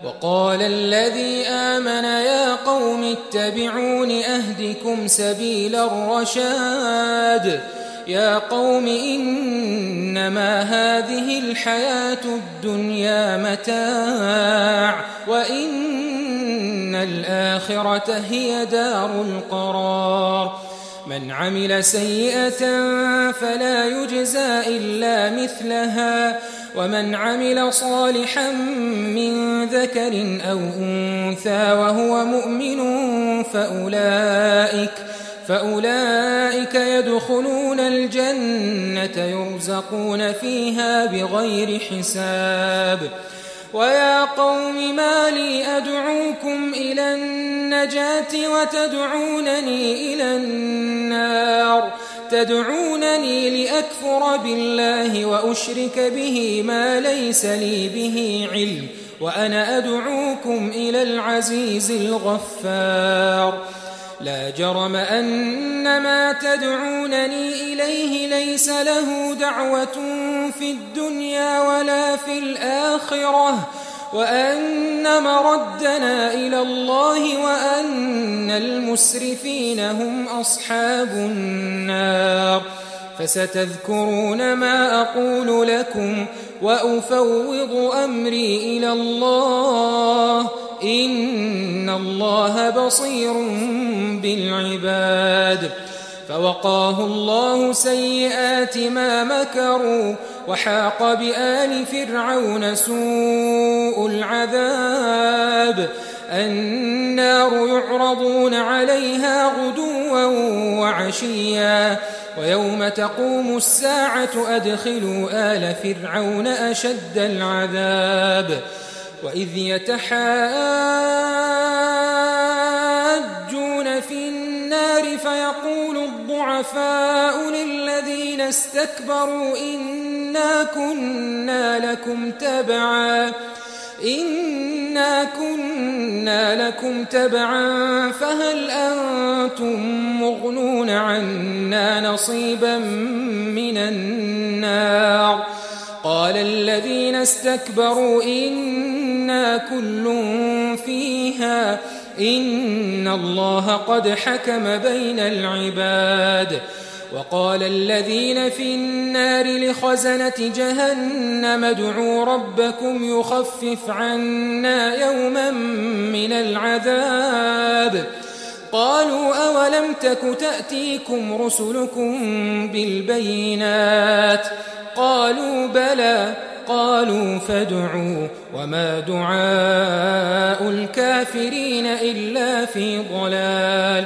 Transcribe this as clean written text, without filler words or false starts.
وقال الذي آمن يا قوم اتبعون أهدكم سبيل الرشاد يا قوم إنما هذه الحياة الدنيا متاع وإن الآخرة هي دار القرار من عمل سيئة فلا يجزى إلا مثلها ومن عمل صالحا من ذكر أو أنثى وهو مؤمن فأولئك يدخلون الجنة يرزقون فيها بغير حساب ويا قوم ما لي أدعوكم إلى النجاة وتدعونني إلى النار تدعونني لأكفر بالله وأشرك به ما ليس لي به علم وأنا أدعوكم إلى العزيز الغفار لا جرم أن ما تدعونني إليه ليس له دعوة في الدنيا ولا في الآخرة وأن مردنا إلى الله وأن المسرفين هم أصحاب النار فستذكرون ما أقول لكم وأفوض أمري إلى الله إن الله بصير بالعباد فوقاه الله سيئات ما مكروا وحاق بآل فرعون سوء العذاب النار يعرضون عليها غدوا وعشيا ويوم تقوم الساعة أدخلوا آل فرعون أشد العذاب وإذ يتحاجون في النار فيقول الضعفاء للذين استكبروا إنا كنا لكم تبعا فهل أنتم مغنون عنا نصيبا من النار قال الذين استكبروا إنا كل فيها إن الله قد حكم بين العباد وقال الذين في النار لخزنة جهنم ادعوا ربكم يخفف عنا يوما من العذاب قالوا أولم تك تأتيكم رسلكم بالبينات قالوا بلى قالوا فادعوا وما دعاء الكافرين إلا في ضلال